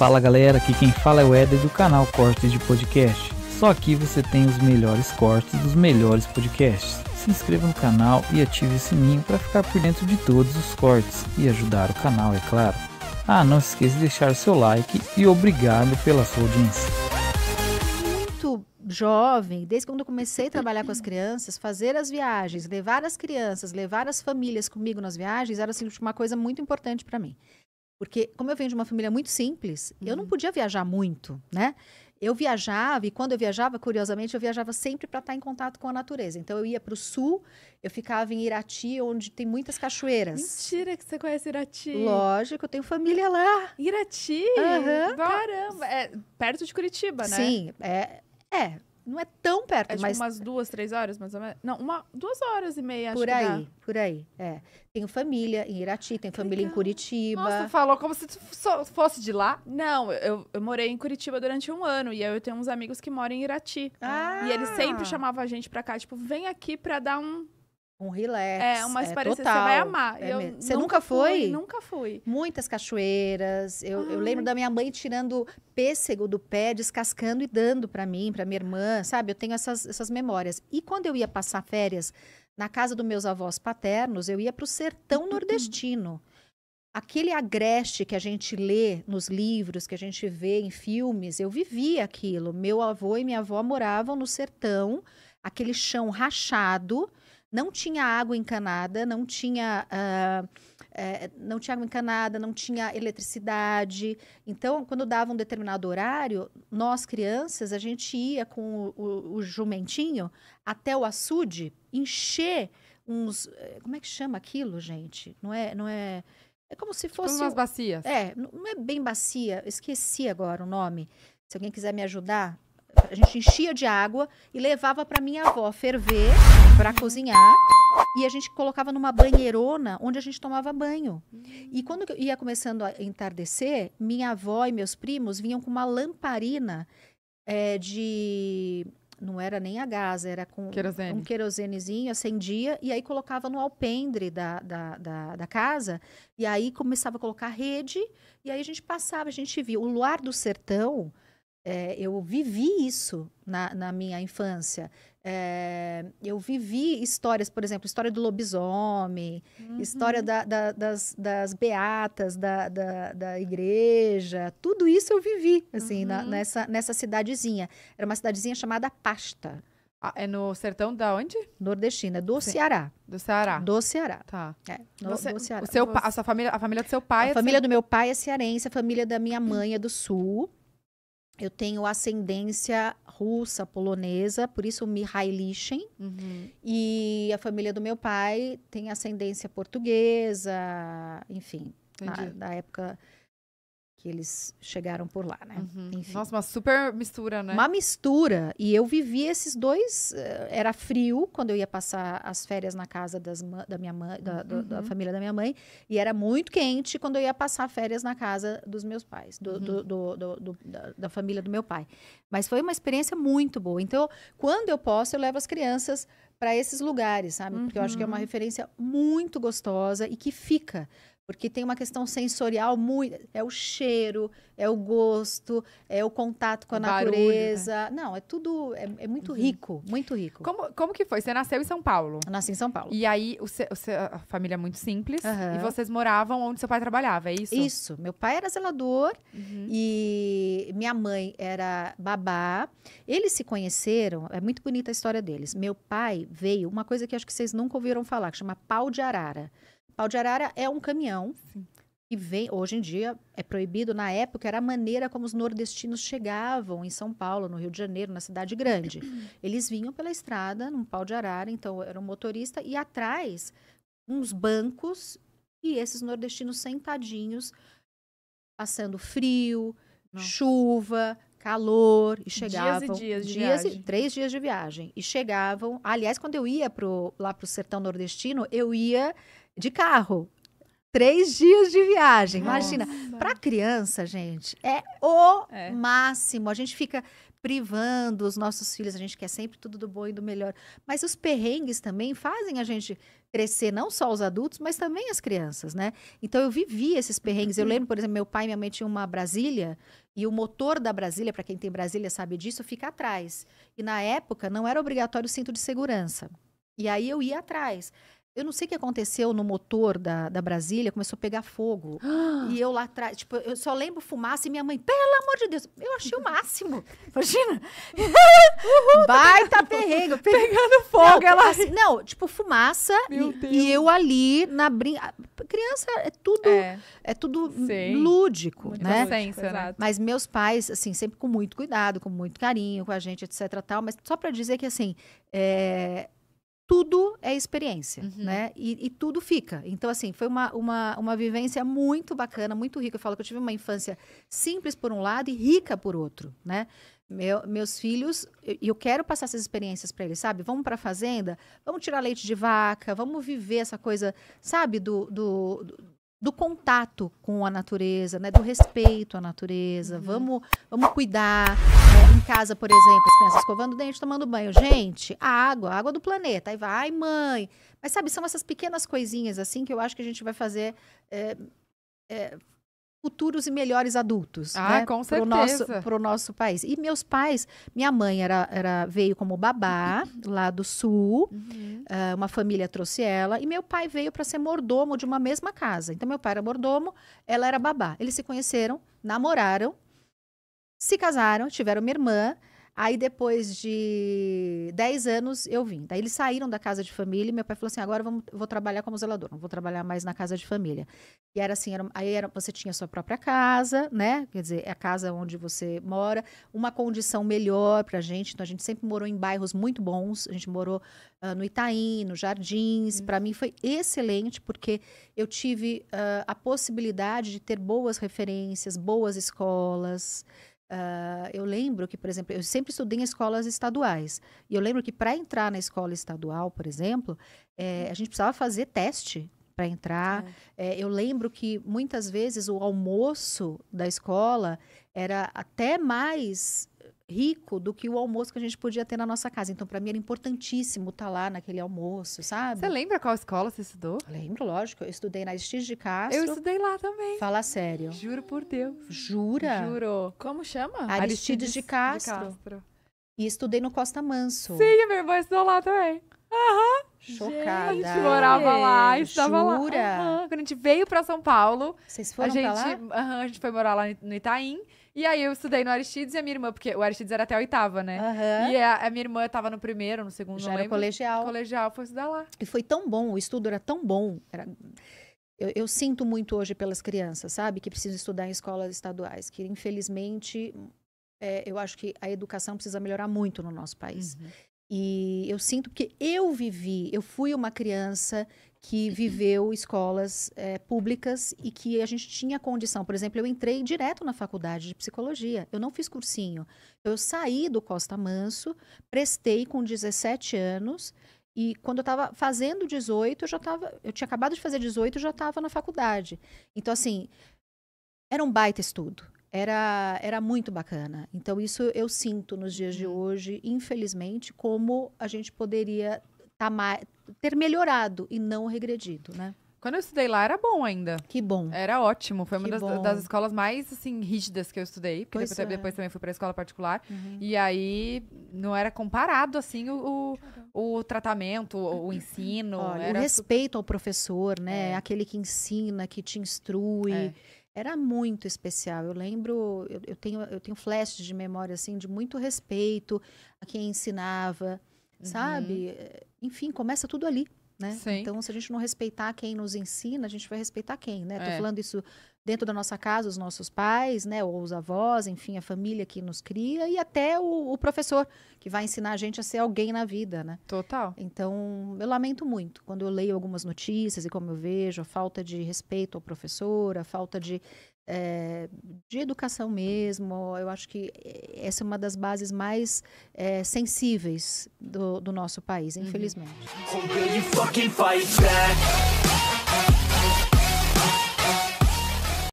Fala galera, aqui quem fala é o Éder do canal Cortes de Podcast. Só aqui você tem os melhores cortes dos melhores podcasts. Se inscreva no canal e ative o sininho para ficar por dentro de todos os cortes e ajudar o canal, é claro. Não se esqueça de deixar o seu like e obrigado pela sua audiência. Muito jovem, desde quando eu comecei a trabalhar com as crianças, fazer as viagens, levar as crianças, levar as famílias comigo nas viagens, era assim, uma coisa muito importante para mim. Porque, como eu venho de uma família muito simples, eu não podia viajar muito, né? Eu viajava, e quando eu viajava, curiosamente, eu viajava sempre para estar em contato com a natureza. Então, eu ia para o sul, eu ficava em Irati, onde tem muitas cachoeiras. Mentira que você conhece Irati. Lógico, eu tenho família lá. Irati? Uhum. Caramba, é perto de Curitiba, né? Sim, não é tão perto, É tipo mas... umas 2, 3 horas, mais ou menos? Não, 2 horas e meia, acho Por que aí, dá. por aí, Tenho família em Irati, tenho família em Curitiba. Nossa, falou como se tu fosse de lá? Não, eu morei em Curitiba durante 1 ano, e aí eu tenho uns amigos que moram em Irati. E eles sempre chamavam a gente pra cá, tipo, vem aqui pra dar um relax. Uma experiência, total. você vai amar. Você nunca foi? Nunca fui. Muitas cachoeiras. Eu lembro da minha mãe tirando pêssego do pé, descascando e dando pra mim, pra minha irmã, sabe? Eu tenho essas memórias. E quando eu ia passar férias na casa dos meus avós paternos, eu ia pro sertão nordestino. Aquele agreste que a gente lê nos livros, que a gente vê em filmes, eu vivia aquilo. Meu avô e minha avó moravam no sertão, aquele chão rachado. Não tinha água encanada, não tinha água encanada, não tinha eletricidade. Então, quando dava um determinado horário, nós crianças, a gente ia com o jumentinho até o açude, encher uns... Como é que chama aquilo, gente? Não é como se fosse... Tipo umas bacias. Não é bem bacia, esqueci agora o nome. Se alguém quiser me ajudar... A gente enchia de água e levava para minha avó ferver, para cozinhar. E a gente colocava numa banheirona onde a gente tomava banho. E quando ia começando a entardecer, minha avó e meus primos vinham com uma lamparina não era nem a gás, era com Querosene. um querosenezinho, acendia. E aí colocava no alpendre da casa. E aí começava a colocar rede. E aí a gente passava, a gente via. O luar do sertão... eu vivi isso na minha infância. Eu vivi histórias, por exemplo, história do lobisomem, história das beatas da igreja. Tudo isso eu vivi, assim, nessa cidadezinha. Era uma cidadezinha chamada Pasta. É no sertão da onde? Nordestina, do Ceará. Do Ceará. Do Ceará. Tá. Do Ceará. A família do seu pai... A família do meu pai é cearense, a família da minha mãe é do Sul. Eu tenho ascendência russa, polonesa, por isso Mihailichen. E a família do meu pai tem ascendência portuguesa, enfim, da época que eles chegaram por lá, né? Enfim. Nossa, uma super mistura, né? Uma mistura. E eu vivi esses dois... Era frio quando eu ia passar as férias na casa da minha mãe, da família da minha mãe. E era muito quente quando eu ia passar férias na casa dos meus pais, da família do meu pai. Mas foi uma experiência muito boa. Então, quando eu posso, eu levo as crianças para esses lugares, sabe? Porque eu acho que é uma referência muito gostosa e que fica... Porque tem uma questão sensorial muito... É o cheiro, é o gosto, é o contato com a natureza. Barulho, né? Não, é tudo... É muito rico, muito rico. Como que foi? Você nasceu em São Paulo? Eu nasci em São Paulo. E aí, a família é muito simples. E vocês moravam onde seu pai trabalhava, é isso? Isso. Meu pai era zelador e minha mãe era babá. Eles se conheceram... É muito bonita a história deles. Meu pai veio... Uma coisa que acho que vocês nunca ouviram falar, que chama pau de arara. Pau de arara é um caminhão que vem, hoje em dia é proibido, na época era a maneira como os nordestinos chegavam em São Paulo, no Rio de Janeiro, na cidade grande. Eles vinham pela estrada num pau de arara, então era um motorista, e atrás uns bancos e esses nordestinos sentadinhos, passando frio, chuva, calor, e chegavam... Dias de viagem. 3 dias de viagem. E chegavam... Aliás, quando eu ia lá pro sertão nordestino, eu ia de carro. 3 dias de viagem. Imagina. Para criança, gente, é o máximo. A gente fica privando os nossos filhos. A gente quer sempre tudo do bom e do melhor. Mas os perrengues também fazem a gente crescer não só os adultos, mas também as crianças, né? Então, eu vivi esses perrengues. Eu lembro, por exemplo, meu pai e minha mãe tinham uma Brasília, e o motor da Brasília, para quem tem Brasília sabe disso, fica atrás. E na época, não era obrigatório o cinto de segurança. E aí, eu ia atrás. Eu não sei o que aconteceu no motor da Brasília, começou a pegar fogo. E eu lá atrás, tipo, eu só lembro fumaça e minha mãe, pelo amor de Deus, eu achei o máximo. Imagina. Baita perrengue. Pegando fogo, não, ela... assim, não, tipo, fumaça e eu ali na brinca. Criança é tudo lúdico, muito né? Inocência, né? Mas meus pais, assim, sempre com muito cuidado, com muito carinho com a gente, etc, tal. Mas só pra dizer que, assim, tudo é experiência, né? E tudo fica. Então, assim, foi uma vivência muito bacana, muito rica. Eu falo que eu tive uma infância simples por um lado e rica por outro, né? Meus filhos, eu quero passar essas experiências para eles, sabe? Vamos para a fazenda, vamos tirar leite de vaca, vamos viver essa coisa, sabe? Do contato com a natureza, né? Do respeito à natureza. Vamos cuidar. Em casa, por exemplo, as crianças escovando o dente, tomando banho. Gente, a água do planeta. Aí vai, ai, mãe. Mas, sabe, são essas pequenas coisinhas, assim, que eu acho que a gente vai fazer futuros e melhores adultos. Né? Com certeza. Pro nosso país. E meus pais, minha mãe veio como babá, lá do sul. Uma família trouxe ela. E meu pai veio para ser mordomo de uma mesma casa. Então, meu pai era mordomo, ela era babá. Eles se conheceram, namoraram, se casaram, tiveram uma irmã. Aí, depois de 10 anos, eu vim. Daí, eles saíram da casa de família e meu pai falou assim, agora eu vou trabalhar como zelador, não vou trabalhar mais na casa de família. E era assim, você tinha a sua própria casa, né? Quer dizer, é a casa onde você mora, uma condição melhor pra gente. Então, a gente sempre morou em bairros muito bons. A gente morou no Itaim, no Jardins. Para mim, foi excelente, porque eu tive a possibilidade de ter boas referências, boas escolas. Eu lembro que, por exemplo, eu sempre estudei em escolas estaduais. E eu lembro que para entrar na escola estadual, por exemplo, a gente precisava fazer teste para entrar. Eu lembro que muitas vezes o almoço da escola era até mais rico do que o almoço que a gente podia ter na nossa casa. Então, para mim, era importantíssimo estar lá naquele almoço, sabe? Você lembra qual escola você estudou? Lembro, lógico. Eu estudei na Aristides de Castro. Eu estudei lá também. Fala sério. Juro por Deus. Jura? Juro. Como chama? Aristides de Castro. E estudei no Costa Manso. Sim, minha irmã estudou lá também. Chocada. A gente morava lá, estava lá. Jura? Quando a gente veio pra São Paulo, Vocês foram pra lá? a gente foi morar lá no Itaim. E aí eu estudei no Aristides e a minha irmã, porque o Aristides era até a 8ª, né? E a minha irmã tava no primeiro, no segundo, Já não era lembro. colegial. Colegial, foi estudar lá. E foi tão bom, o estudo era tão bom. Eu sinto muito hoje pelas crianças, sabe? Que precisam estudar em escolas estaduais. Que, infelizmente, eu acho que a educação precisa melhorar muito no nosso país. E eu sinto que eu fui uma criança que viveu escolas públicas e que a gente tinha condição. Por exemplo, eu entrei direto na faculdade de psicologia. Eu não fiz cursinho. Eu saí do Costa Manso, prestei com 17 anos e quando eu estava fazendo 18, eu tinha acabado de fazer 18 e já estava na faculdade. Então, assim, era um baita estudo. Era muito bacana. Então, isso eu sinto nos dias de hoje, infelizmente, como a gente poderia ter melhorado e não regredido, né? Quando eu estudei lá, era bom ainda. Que bom. Era ótimo. Foi uma Que bom. das escolas mais, assim, rígidas que eu estudei. Porque depois também fui pra escola particular. E aí, não era comparado, assim, o tratamento, o ensino. Olha, o respeito ao professor, né? Aquele que ensina, que te instrui. Era muito especial. Eu lembro, eu tenho flashes de memória, assim, de muito respeito a quem ensinava, sabe? Enfim, começa tudo ali, né? Sim. Então, se a gente não respeitar quem nos ensina, a gente vai respeitar quem, né? Tô falando isso dentro da nossa casa, os nossos pais, né? Ou os avós, enfim, a família que nos cria e até o professor que vai ensinar a gente a ser alguém na vida, né? Total. Então, eu lamento muito quando eu leio algumas notícias e como eu vejo a falta de respeito ao professor, a falta de educação mesmo. Eu acho que essa é uma das bases mais sensíveis do nosso país, infelizmente.